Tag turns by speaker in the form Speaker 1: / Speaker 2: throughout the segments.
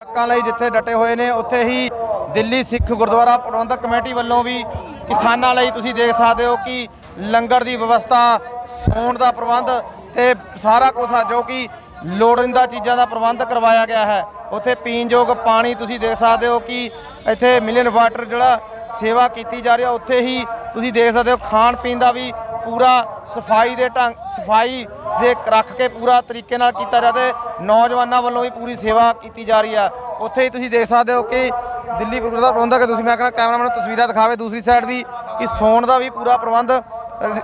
Speaker 1: हक्कां लई जिथे डटे हुए ने उत्थे ही दिल्ली सिख गुरुद्वारा प्रबंधक कमेटी वालों भी किसानां लई तुसीं देख सकते हो कि लंगर की व्यवस्था, सौण का प्रबंध ते सारा कुछ जो कि लोड़ींदा चीज़ों का प्रबंध करवाया गया है। उत्थे पीण योग पानी तुसीं देख सकते हो कि इत्थे मिलियन वाटर जिहड़ा सेवा की जा रही है। उत्थे ही तुसीं देख सकते हो खाण पीण का भी पूरा सफाई दे रख के पूरा तरीके नाल कीता जाता है। नौजवानों वालों भी पूरी सेवा की जा रही है। उत्थे ही तुसीं देख सकते हो कि दिल्ली गुरुद्वारा प्रबंधक तुसीं मैं कहना कैमरामैन तस्वीरां दिखावे दूसरी साइड भी कि सौण का भी पूरा प्रबंध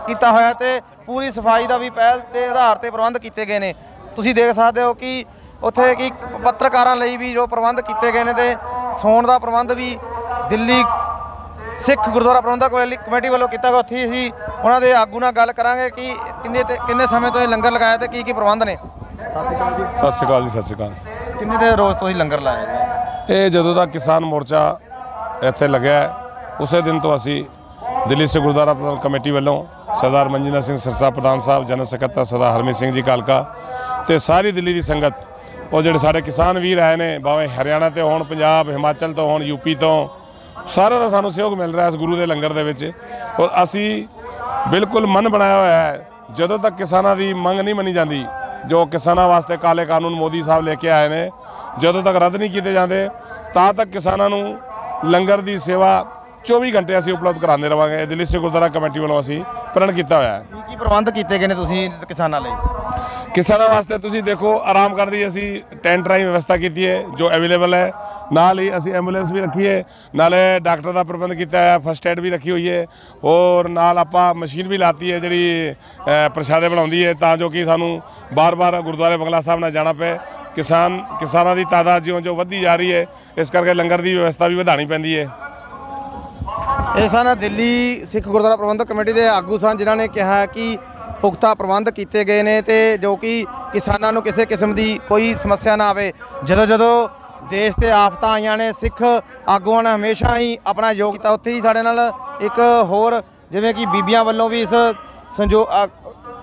Speaker 1: किया होया ते पूरी सफाई का भी पहल के आधार पर प्रबंध किए गए हैं। तुसीं देख सकते हो कि उत्थे कि पत्रकारां लई भी जो प्रबंध किए गए हैं ते सौण का प्रबंध भी दिल्ली सिख गुरुद्वारा प्रबंधक कमेटी वालों किया गया। उत्थे ही उन्होंने आगू नाल गल करांगे कि किन्ने समय तो लंगर लगाया ते की प्रबंध ने। सत श्री अकाल जी।
Speaker 2: सत श्री अकाल जी। सत श्री अकाल।
Speaker 1: किन्ने देर रोज़ तुसीं लंगर लाया जी?
Speaker 2: ये जदों दा किसान मोर्चा इत्थे लग्या उस दिन तो असी दिल्ली सिख गुरुद्वारा प्रबंधक कमेटी वालों सरदार मनजिंदर सिंह सिरसा प्रधान साहब, जनरल सकत्तर सरदार हरमीत सिंह जी कालका ते सारी दिल्ली की संगत और जिहड़े साडे किसान वीर आए ने भावें हरियाणा तो होण, पंजाब, हिमाचल तो होण, यूपी तो सारा का सानूं सहयोग मिल रहा है इस गुरु के लंगर दे विच। और असी बिल्कुल मन बनाया हुआ है जदों तक किसानां दी मंग नहीं मनी जाती, जो किसानां वास्ते काले कानून मोदी साहब लेके आए ने, जदों तक रद्द नहीं किए जाते तां तक किसानां नूं लंगर की सेवा 24 घंटे असी उपलब्ध कराते रहांगे। दिल्ली सिख गुरुद्वारा कमेटी वालों असी प्रण किया होया है।
Speaker 1: की प्रबंध किए गए ने तुसीं किसानां लई?
Speaker 2: किसानां वास्ते तुसीं देखो आराम करने की असी टेंट राही व्यवस्था की है जो अवेलेबल है। नाल ही असी एंबूलेंस भी रखी है, नाले डॉक्टर का प्रबंध किया है, फस्ट एड भी रखी हुई है और नाल आपां मशीन भी लाती है जिहड़ी प्रशादे बनाउंदी है तां जो कि सानूं बार बार गुरुद्वारे बंगला साहब ना जाना पे। किसानां की तादाद जो वधी जा रही है इस करके लंगर की व्यवस्था भी वधानी पैंदी है।
Speaker 1: ये सन दिल्ली सिख गुरुद्वारा प्रबंधक कमेटी के आगू सन जिन्हों ने कहा कि पुख्ता प्रबंध किए गए हैं तो जो कि किसानों को किसी किस्म की कोई समस्या ना आए। जदों देश से आफत आईयां ने सिख आगुआं ने हमेशा ही अपना योग किया। उत्थे ही साडे नाल एक होर जिवें कि बीबियां वालों भी इस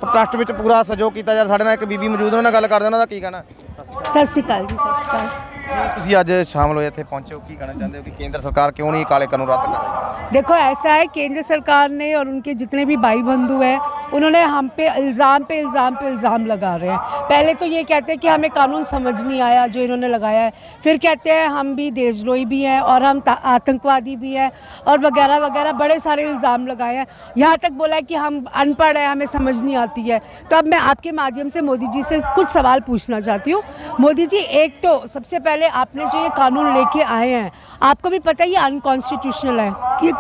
Speaker 1: ट्रस्ट में पूरा सहयोग किया जा रहा। साडे नाल एक बीबी मौजूद उन्होंने गल करदे उन्हों दा की कहना?
Speaker 3: सत श्री अकाल जी। सत श्री अकाल।
Speaker 1: तुसीं अज शामिल होए इत्थे पहुंचे हो, की कहना चाहते हो कि केंद्र सरकार क्यों नहीं काले कानून रद्द कर रही?
Speaker 3: देखो ऐसा है, केंद्र सरकार ने और उनके जितने भी भाई बंधु हैं उन्होंने हम पे इल्ज़ाम लगा रहे हैं। पहले तो ये कहते हैं कि हमें कानून समझ नहीं आया जो इन्होंने लगाया है, फिर कहते हैं हम भी देशद्रोही भी हैं और हम आतंकवादी भी हैं और वगैरह वगैरह बड़े सारे इल्ज़ाम लगाए हैं। यहाँ तक बोला है कि हम अनपढ़ हैं, हमें समझ नहीं आती है। तो अब मैं आपके माध्यम से मोदी जी से कुछ सवाल पूछना चाहती हूँ। मोदी जी, एक तो सबसे पहले आपने जो ये कानून लेके आए हैं आपको भी पता है ये अनकॉन्स्टिट्यूशनल है,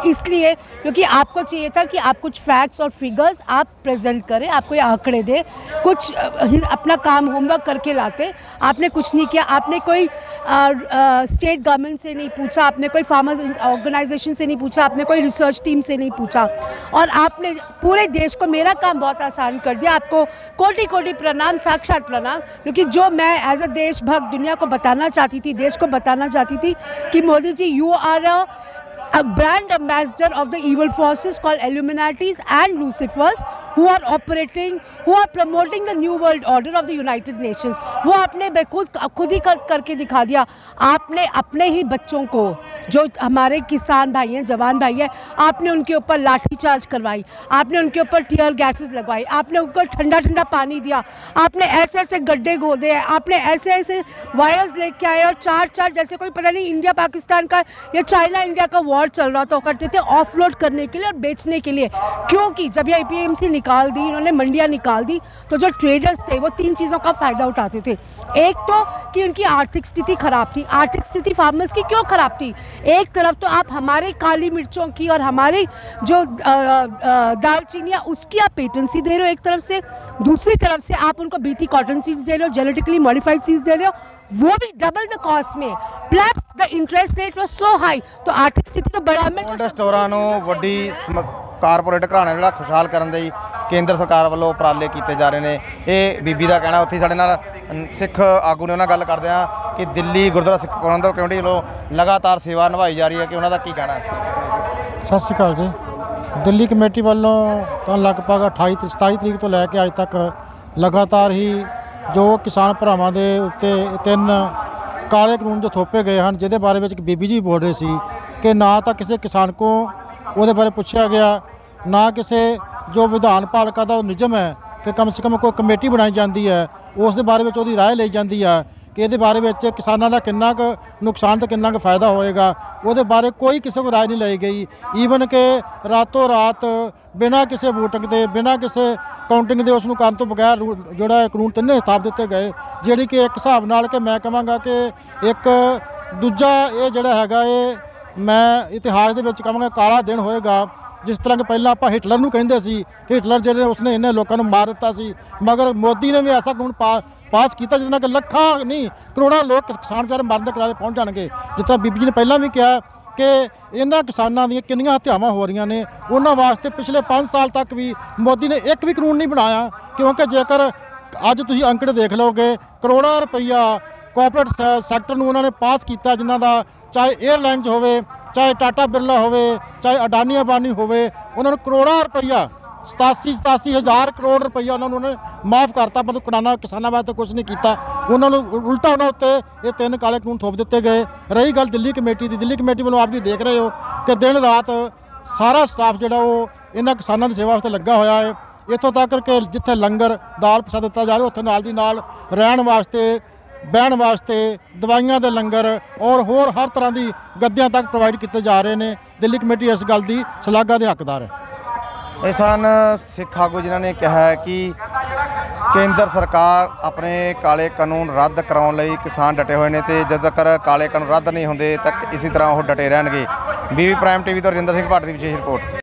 Speaker 3: इसलिए क्योंकि आपको चाहिए था कि आप कुछ फैक्ट्स और फिगर्स आप प्रेजेंट करें, आपको ये आंकड़े दे, कुछ अपना काम होमवर्क करके लाते। आपने कुछ नहीं किया। आपने कोई स्टेट गवर्नमेंट से नहीं पूछा, आपने कोई फार्मर्स ऑर्गेनाइजेशन से नहीं पूछा, आपने कोई रिसर्च टीम से नहीं पूछा और आपने पूरे देश को मेरा काम बहुत आसान कर दिया। आपको कोटि कोटि प्रणाम, साक्षात प्रणाम, क्योंकि जो मैं एज अ देशभक्त दुनिया को बताना चाहती थी, देश को बताना चाहती थी कि Modi ji you are a brand ambassador of the evil forces called Illuminatis and Lucifers who are promoting the new world order of the United Nations। वो आपने खुद ही करके दिखा दिया। आपने अपने ही बच्चों को, जो हमारे किसान भाई हैं, जवान भाई हैं, आपने उनके ऊपर लाठीचार्ज करवाई, आपने उनके ऊपर टीयर गैसेस लगवाई, आपने उनको ठंडा ठंडा पानी दिया, आपने ऐसे ऐसे गड्ढे खोदे हैं, आपने ऐसे ऐसे वायर्स लेके आए और चार जैसे कोई पता नहीं इंडिया पाकिस्तान का या चाइना इंडिया का वॉर चल रहा तो करते थे ऑफलोड करने के लिए और बेचने के लिए। क्योंकि जब ये APMC निकाल दी, इन्होंने मंडियाँ निकाल दी, तो जो ट्रेडर्स थे वो 3 चीज़ों का फ़ायदा उठाते थे। एक तो कि उनकी आर्थिक स्थिति ख़राब थी। आर्थिक स्थिति फार्मर्स की क्यों ख़राब थी? एक तरफ तो आप हमारे काली मिर्चों की और हमारे जो दालचीनियाँ उसकी आप पेटेंसी दे रहे हो एक तरफ से, दूसरी तरफ से आप उनको BT कॉटन सीड्स दे रहे हो, जेनेटिकली मॉडिफाइड सीड्स दे रहे हो, वो भी डबल द कॉस्ट में, plus the interest rate was so high. तो आर्थिक स्थिति तो बड़ा
Speaker 1: स्टोरां नूं वड्डी कारपोरेट घराणे जिहड़ा खुशहाल करन दे केंद्र सरकार वालों उपराले किए जा रहे हैं। ये बीबी का कहना। उत्थे साडे नाल सिख आगू ने उन्हां गल करदे आ कि दिल्ली गुरुद्वारा सिख प्रबंधक कमेटी वालों लगातार सेवा निभाई जा रही है कि उन्हां दा की कहना है?
Speaker 4: सत श्री अकाल जी। दिल्ली कमेटी वालों तो लगभग 27 तरीक तो लैके अज तक लगातार ही जो किसान भरावां दे उत्ते 3 ਕਾਲੇ ਕਾਨੂੰਨ ਜੋ ਥੋਪੇ ਗਏ ਹਨ, ਜਿਹਦੇ ਬਾਰੇ ਵਿੱਚ ਇੱਕ ਬੀਬੀ ਜੀ ਬੋਲ ਰਹੇ ਸੀ ਕਿ ਨਾ ਤਾਂ ਕਿਸੇ ਕਿਸਾਨ ਕੋ ਉਹਦੇ ਬਾਰੇ ਪੁੱਛਿਆ ਗਿਆ, ਨਾ ਕਿਸੇ ਜੋ ਵਿਧਾਨ ਪਾਲਿਕਾ ਦਾ ਉਹ ਨਿਯਮ ਹੈ ਕਿ ਕਮ ਸੇ ਕਮ ਕੋਈ ਕਮੇਟੀ ਬਣਾਈ ਜਾਂਦੀ ਹੈ, ਉਸ ਦੇ ਬਾਰੇ ਵਿੱਚ ਉਹਦੀ ਰਾਏ ਲਈ ਜਾਂਦੀ ਹੈ ਕਿ ਇਹਦੇ ਬਾਰੇ ਵਿੱਚ ਕਿਸਾਨਾਂ ਦਾ ਕਿੰਨਾ ਕੁ ਨੁਕਸਾਨ ਤੇ ਕਿੰਨਾ ਕੁ ਫਾਇਦਾ ਹੋਏਗਾ, ਉਹਦੇ ਬਾਰੇ ਕੋਈ ਕਿਸੇ ਕੋਲ ਰਾਏ ਨਹੀਂ ਲਈ ਗਈ। ਈਵਨ ਕਿ ਰਾਤੋਂ ਰਾਤ ਬਿਨਾਂ ਕਿਸੇ ਵੋਟਿੰਗ ਦੇ, ਬਿਨਾਂ ਕਿਸੇ ਕਾਊਂਟਿੰਗ ਦੇ ਉਸ ਨੂੰ ਕਰਨ ਤੋਂ ਬਗੈਰ ਜਿਹੜਾ ਕਾਨੂੰਨ ਤਿੰਨੇ ਸਥਾਪ ਦਿੱਤੇ ਗਏ, ਜਿਹੜੀ ਕਿ ਇੱਕ ਹਿਸਾਬ ਨਾਲ ਕਿ ਮੈਂ ਕਹਾਂਗਾ ਕਿ ਇੱਕ ਦੂਜਾ ਇਹ ਜਿਹੜਾ ਹੈਗਾ ਇਹ ਮੈਂ ਇਤਿਹਾਸ ਦੇ ਵਿੱਚ ਕਹਾਂਗਾ ਕਾਲਾ ਦਿਨ ਹੋਏਗਾ। ਜਿਸ ਤਰ੍ਹਾਂ ਕਿ ਪਹਿਲਾਂ ਆਪਾਂ ਹਿਟਲਰ ਨੂੰ ਕਹਿੰਦੇ ਸੀ ਕਿ ਹਿਟਲਰ ਜਿਹੜੇ ਉਸਨੇ ਇੰਨੇ ਲੋਕਾਂ ਨੂੰ ਮਾਰ ਦਿੱਤਾ ਸੀ, ਮਗਰ ਮੋਦੀ ਨੇ ਵੀ ਐਸਾ ਕਾਨੂੰਨ ਪਾਸ ਕੀਤਾ ਜਿਹਦੇ ਨਾਲ ਕਿ ਲੱਖਾਂ ਨਹੀਂ ਕਰੋੜਾਂ ਲੋਕ ਕਿਸਾਨ ਵਿਚਾਰੇ ਮਰਨ ਦੇ ਕਿਨਾਰੇ ਪਹੁੰਚ ਜਾਣਗੇ। ਜਿਸ ਤਰ੍ਹਾਂ ਬੀਬੀ ਜੀ ਨੇ ਪਹਿਲਾਂ ਵੀ ਕਿਹਾ ਕਿ ਇਹਨਾਂ ਕਿਸਾਨਾਂ ਦੀਆਂ ਕਿੰਨੀਆਂ ਹੱਤਿਆਵਾਂ ਹੋ ਰਹੀਆਂ ਨੇ, ਉਹਨਾਂ ਵਾਸਤੇ ਪਿਛਲੇ 5 ਸਾਲ ਤੱਕ ਵੀ ਮੋਦੀ ਨੇ ਇੱਕ ਵੀ ਕਾਨੂੰਨ ਨਹੀਂ ਬਣਾਇਆ। ਕਿਉਂਕਿ ਜੇਕਰ ਅੱਜ ਤੁਸੀਂ ਅੰਕੜੇ ਦੇਖ ਲਓਗੇ, ਕਰੋੜਾਂ ਰੁਪਈਆ ਕੋਆਪਰੇਟ ਸੈਕਟਰ ਨੂੰ ਉਹਨਾਂ ਨੇ ਪਾਸ ਕੀਤਾ, ਜਿਨ੍ਹਾਂ ਦਾ ਚਾਹੇ ਏਅਰਲਾਈਨਸ ਹੋਵੇ, ਚਾਹੇ ਟਾਟਾ ਬਿਰਲਾ ਹੋਵੇ, ਚਾਹੇ ਅਡਾਨੀ ਅੰਬਾਨੀ ਹੋਵੇ, ਉਹਨਾਂ ਨੂੰ ਕਰੋੜਾਂ ਰੁਪਈਆ 87,000 ਕਰੋੜ ਰੁਪਈਆ ਉਹਨਾਂ ਨੂੰ ਮਾਫ ਕਰਤਾ, ਪਰ ਕਿਸਾਨਾਂ ਵਾਸਤੇ ਕੁਝ ਨਹੀਂ ਕੀਤਾ। ਉਹਨਾਂ ਨੂੰ ਉਲਟਾ ਉਹਨਾਂ ਉੱਤੇ ਇਹ 3 ਕਾਲੇ ਕਾਨੂੰਨ ਥੋਪ ਦਿੱਤੇ ਗਏ। ਰਹੀ ਗੱਲ ਦਿੱਲੀ ਕਮੇਟੀ ਦੀ, ਦਿੱਲੀ ਕਮੇਟੀ ਵੱਲੋਂ ਆਪ ਜੀ ਦੇਖ ਰਹੇ ਹੋ ਕਿ ਦਿਨ ਰਾਤ ਸਾਰਾ ਸਟਾਫ ਜਿਹੜਾ ਉਹ ਇਹਨਾਂ ਕਿਸਾਨਾਂ ਦੀ ਸੇਵਾ ਵਾਸਤੇ ਲੱਗਾ ਹੋਇਆ ਹੈ। ਇੱਥੋਂ ਤੱਕ ਕਿ ਜਿੱਥੇ ਲੰਗਰ ਦਾਲ ਪ੍ਰਸ਼ਾਦ ਦਿੱਤਾ ਜਾ ਰਿਹਾ, ਉੱਥੇ ਨਾਲ ਦੀ ਨਾਲ ਰਹਿਣ ਵਾਸਤੇ, ਬਹਿਣ ਵਾਸਤੇ ਦਵਾਈਆਂ ਦੇ ਲੰਗਰ ਔਰ ਹੋਰ ਹਰ ਤਰ੍ਹਾਂ ਦੀ ਗੱਦਿਆਂ ਤੱਕ ਪ੍ਰੋਵਾਈਡ ਕੀਤੇ ਜਾ ਰਹੇ ਨੇ। ਦਿੱਲੀ ਕਮੇਟੀ ਇਸ ਗੱਲ ਦੀ ਸ਼ਲਾਘਾ ਦੇ ਹੱਕਦਾਰ ਹੈ।
Speaker 1: ਇਹ ਸਨ ਸਿੱਖ ਆਗੂ ਜਿਨ੍ਹਾਂ ਨੇ ਕਿਹਾ ਹੈ ਕਿ ਕੇਂਦਰ ਸਰਕਾਰ ਆਪਣੇ ਕਾਲੇ ਕਾਨੂੰਨ ਰੱਦ ਕਰਾਉਣ ਲਈ ਕਿਸਾਨ ਡਟੇ ਹੋਏ ਨੇ ਤੇ ਜਦੋਂ ਤੱਕ ਕਾਲੇ ਕਾਨੂੰਨ ਰੱਦ ਨਹੀਂ ਹੁੰਦੇ ਤੱਕ ਇਸੇ ਤਰ੍ਹਾਂ ਉਹ ਡਟੇ ਰਹਿਣਗੇ। ਬੀਬੀ ਪ੍ਰਾਈਮ ਟੀਵੀ ਤੋਂ ਰਜਿੰਦਰ ਸਿੰਘ ਭਾਟ ਦੀ ਵਿਸ਼ੇਸ਼ ਰਿਪੋਰਟ।